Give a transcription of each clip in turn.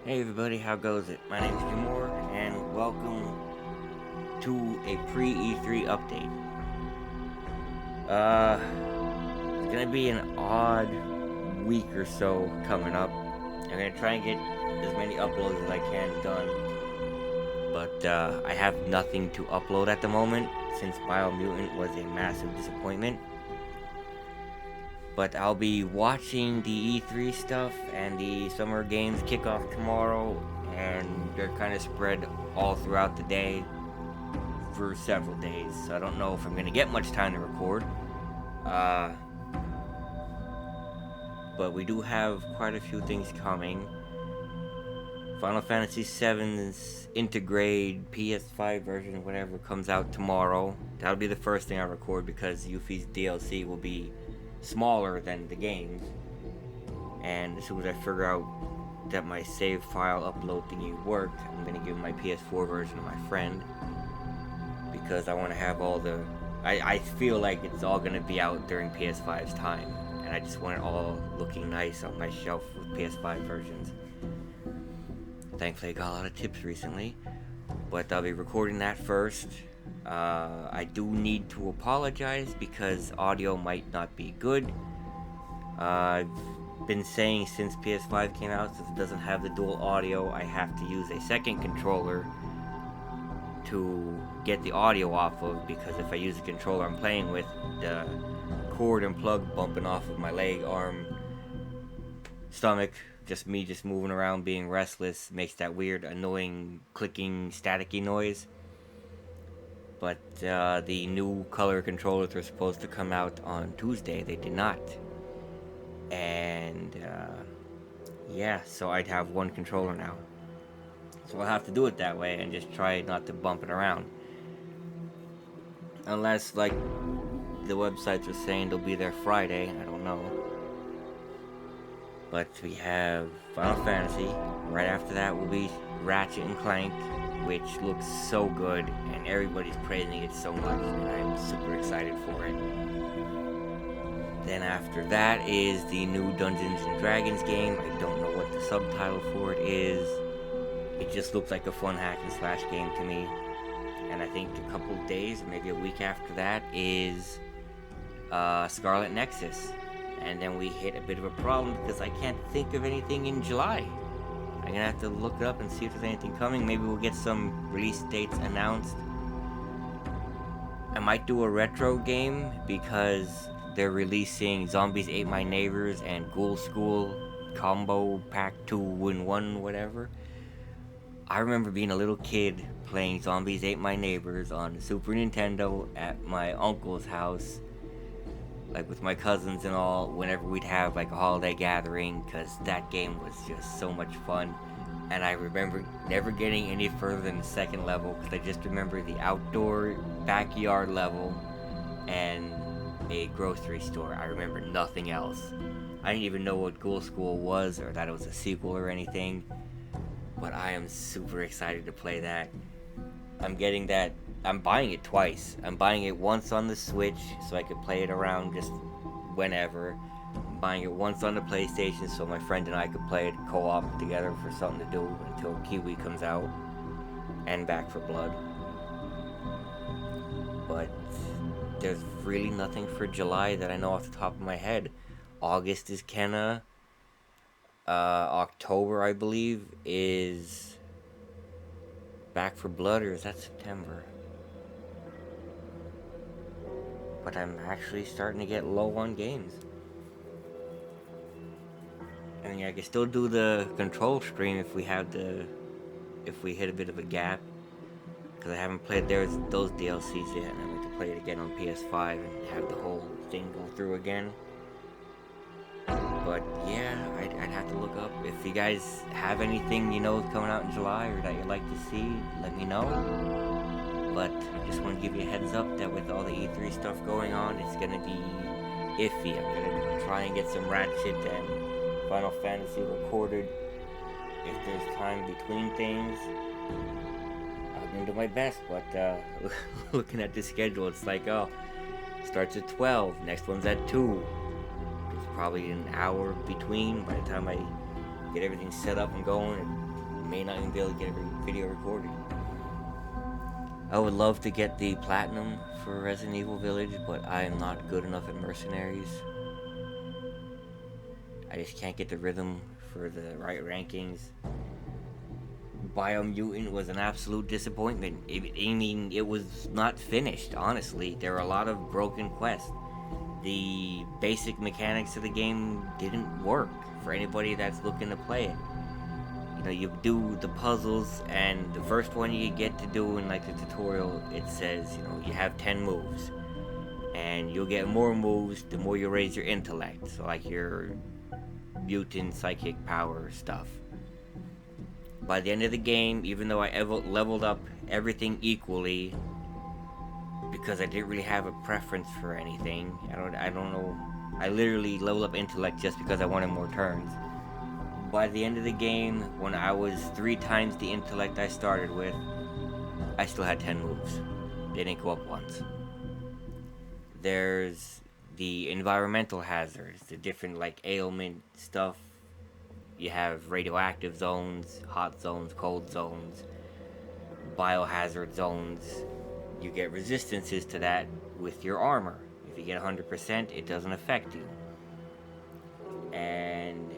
Hey everybody, how goes it? My name's Jimoar, and welcome to a pre-E3 update. It's gonna be an odd week or so coming up. I'm gonna try and get as many uploads as I can done, but I have nothing to upload at the moment since Biomutant was a massive disappointment. But I'll be watching the E3 stuff and the Summer Games kickoff tomorrow, and they're kind of spread all throughout the day for several days. So I don't know if I'm gonna get much time to record. But we do have quite a few things coming. Final Fantasy VII's Integrate PS5 version, whatever, comes out tomorrow. That'll be the first thing I record because Yuffie's DLC will be smaller than the games. And as soon as I figure out that my save file upload thingy worked, I'm gonna give my PS4 version to my friend because I want to have all the. I feel like it's all gonna be out during PS5's time, and I just want it all looking nice on my shelf with PS5 versions. Thankfully, I got a lot of tips recently, but I'll be recording that first. I do need to apologize because audio might not be good. I've been saying since PS5 came out, since it doesn't have the dual audio, I have to use a second controller to get the audio off of, because if I use the controller I'm playing with, the cord and plug bumping off of my leg, arm, stomach, just me just moving around being restless, makes that weird annoying clicking staticky noise. But the new color controllers were supposed to come out on Tuesday. They did not. And yeah, so I'd have one controller now. So I'll have to do it that way and just try not to bump it around. Unless, like, the websites are saying they'll be there Friday. I don't know. But we have Final Fantasy. Right after that will be Ratchet and Clank, which looks so good, and everybody's praising it so much, and I'm super excited for it. Then after that is the new Dungeons and Dragons game. I don't know what the subtitle for it is. It just looks like a fun hack and slash game to me. And I think a couple days, maybe a week after that, is Scarlet Nexus. And then we hit a bit of a problem because I can't think of anything in July. I'm gonna have to look it up and see if there's anything coming. Maybe we'll get some release dates announced. I might do a retro game because they're releasing Zombies Ate My Neighbors and Ghoul School Combo Pack 2 in 1, whatever. I remember being a little kid playing Zombies Ate My Neighbors on Super Nintendo at my uncle's house, like with my cousins and all, whenever we'd have like a holiday gathering, because that game was just so much fun. And I remember never getting any further than the second level, because I just remember the outdoor backyard level and a grocery store. I remember nothing else. I didn't even know what Ghoul School was or that it was a sequel or anything. But I am super excited to play that. I'm getting that. I'm buying it twice. I'm buying it once on the Switch so I could play it around just whenever. I'm buying it once on the PlayStation so my friend and I could play it co-op together for something to do until Kiwi comes out. And Back for Blood. But there's really nothing for July that I know off the top of my head. August is Kenna. October, I believe, is Back for Blood, or is that September? But I'm actually starting to get low on games. I mean, I can still do the control stream if we hit a bit of a gap, because I haven't played those DLCs yet, and I want to play it again on PS5 and have the whole thing go through again. But yeah, I'd have to look up. If you guys have anything you know coming out in July or that you'd like to see, let me know. But I just want to give you a heads up that with all the E3 stuff going on, it's going to be iffy. I'm going to try and get some Ratchet and Final Fantasy recorded if there's time between things. I'm going to do my best, but looking at the schedule, it's like, oh, starts at 12, next one's at 2. Probably an hour between by the time I get everything set up and going and may not even be able to get a video recorded. I would love to get the platinum for Resident Evil Village, but I am not good enough at mercenaries. I just can't get the rhythm for the right rankings. Biomutant was an absolute disappointment. It was not finished, honestly. There are a lot of broken quests. The basic mechanics of the game didn't work for anybody that's looking to play it. You know, you do the puzzles, and the first one you get to do in like the tutorial, it says, you know, you have 10 moves. And you'll get more moves the more you raise your intellect. So like your mutant psychic power stuff. By the end of the game, even though I leveled up everything equally, because I didn't really have a preference for anything. I don't know. I literally leveled up intellect just because I wanted more turns. By the end of the game, when I was 3 times the intellect I started with, I still had 10 moves. They didn't go up once. There's the environmental hazards, the different like ailment stuff. You have radioactive zones, hot zones, cold zones, biohazard zones. You get resistances to that with your armor. If you get 100%, it doesn't affect you. And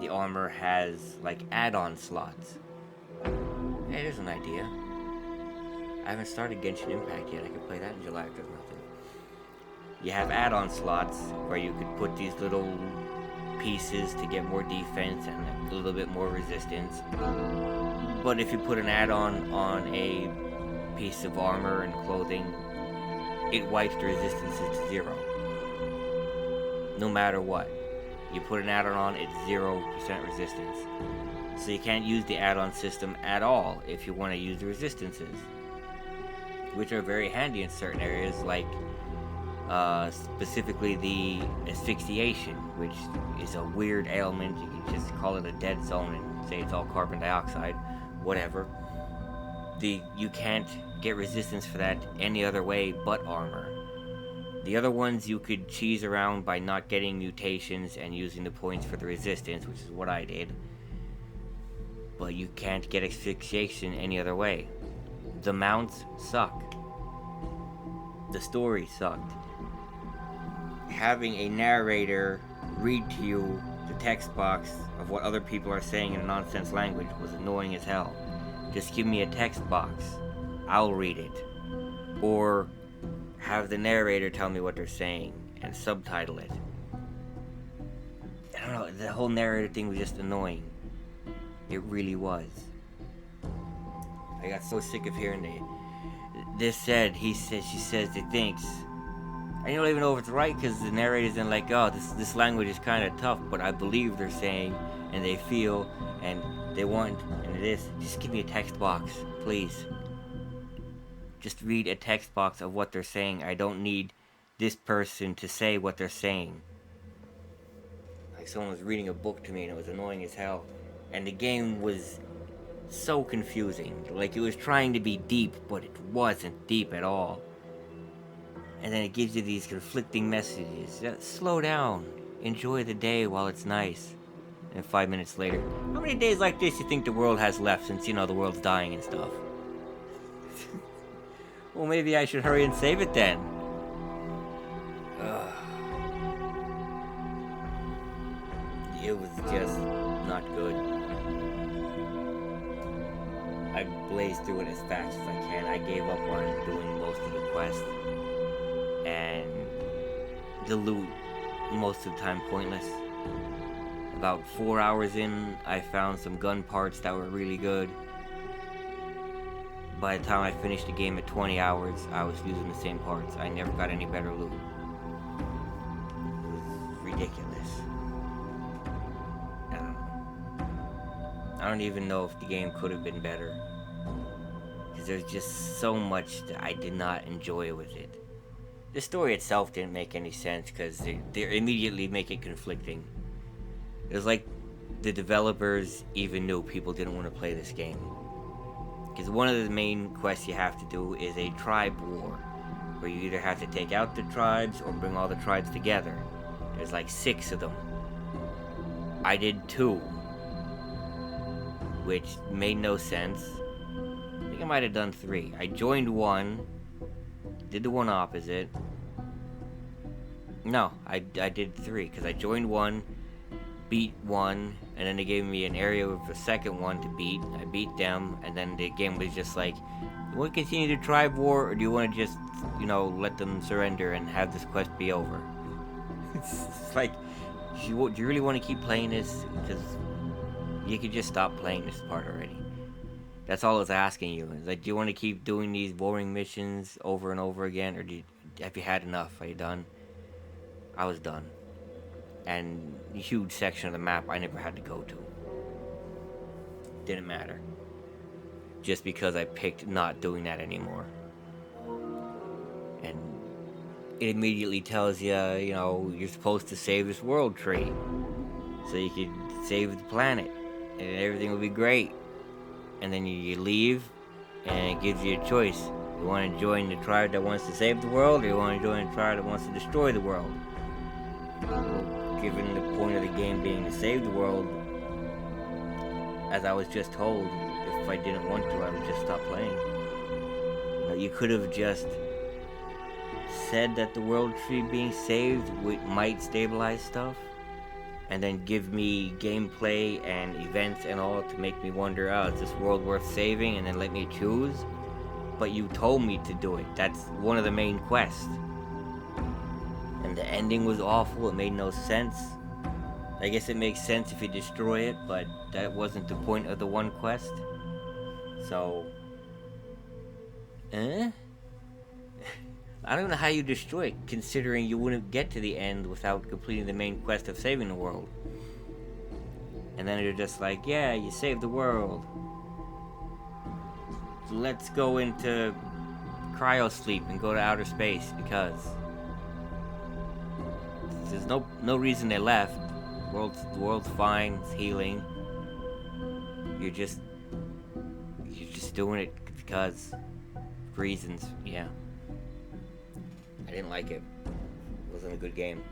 the armor has like add-on slots. Hey, there's an idea. I haven't started Genshin Impact yet. I could play that in July if there's nothing. You have add-on slots where you could put these little pieces to get more defense and a little bit more resistance. But if you put an add-on on a piece of armor and clothing, it wipes the resistances to 0. No matter what. You put an add-on on, it's 0% resistance. So you can't use the add-on system at all if you want to use the resistances, which are very handy in certain areas, like specifically the asphyxiation, which is a weird ailment. You can just call it a dead zone and say it's all carbon dioxide, whatever. You can't get resistance for that any other way but armor. The other ones you could cheese around by not getting mutations and using the points for the resistance, which is what I did. But you can't get asphyxiation any other way. The mounts suck. The story sucked. Having a narrator read to you the text box of what other people are saying in a nonsense language was annoying as hell. Just give me a text box. I'll read it. Or have the narrator tell me what they're saying and subtitle it. I don't know, the whole narrator thing was just annoying. It really was. I got so sick of hearing this said, he says, she says, they thinks. I don't even know if it's right because the narrator's in like, oh, this language is kind of tough, but I believe they're saying and they feel and they want and it is. Just give me a text box, please. Just read a text box of what they're saying. I don't need this person to say what they're saying. Like someone was reading a book to me and it was annoying as hell. And the game was so confusing. Like it was trying to be deep, but it wasn't deep at all. And then it gives you these conflicting messages. Slow down. Enjoy the day while it's nice. And 5 minutes later, how many days like this you think the world has left since, you know, the world's dying and stuff? Well, maybe I should hurry and save it then. It was just not good. I blazed through it as fast as I can. I gave up on doing most of the quests. And the loot, most of the time, pointless. About 4 hours in, I found some gun parts that were really good. By the time I finished the game at 20 hours, I was using the same parts. I never got any better loot. It was ridiculous. I don't know. I don't even know if the game could have been better. Because there's just so much that I did not enjoy with it. The story itself didn't make any sense because they immediately make it conflicting. It was like the developers even knew people didn't want to play this game. Because one of the main quests you have to do is a tribe war, where you either have to take out the tribes or bring all the tribes together. There's like 6 of them. I did 2, which made no sense. I think I might have done 3. I joined 1, did the one opposite. No, I did 3, because I joined 1, beat 1, and then they gave me an area with a second one to beat. I beat them, and then the game was just like, you want to continue the tribe war, or do you want to just, let them surrender and have this quest be over? It's like, do you really want to keep playing this? Because you could just stop playing this part already. That's all it's asking you. It's like, do you want to keep doing these boring missions over and over again, or have you had enough? Are you done? I was done. And a huge section of the map I never had to go to. Didn't matter. Just because I picked not doing that anymore. And it immediately tells you, you're supposed to save this world tree. So you could save the planet. And everything will be great. And then you leave, and it gives you a choice. You want to join the tribe that wants to save the world, or you want to join the tribe that wants to destroy the world? Well, given the point of the game being to save the world, as I was just told, if I didn't want to, I would just stop playing. You could have just said that the world tree being saved might stabilize stuff, and then give me gameplay and events and all to make me wonder, is this world worth saving, and then let me choose? But you told me to do it. That's one of the main quests. And the ending was awful. It made no sense. I guess it makes sense if you destroy it, but that wasn't the point of the one quest. So, I don't know how you destroy it, considering you wouldn't get to the end without completing the main quest of saving the world. And then you're just like, yeah, you saved the world. So let's go into cryo sleep and go to outer space, because there's no reason they left. The world's fine, it's healing. You're just doing it because reasons, yeah. I didn't like it. It wasn't a good game.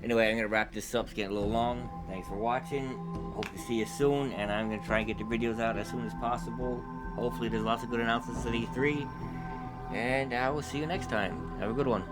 Anyway, I'm going to wrap this up. It's getting a little long. Thanks for watching. Hope to see you soon. And I'm going to try and get the videos out as soon as possible. Hopefully there's lots of good announcements at E3. And I will see you next time. Have a good one.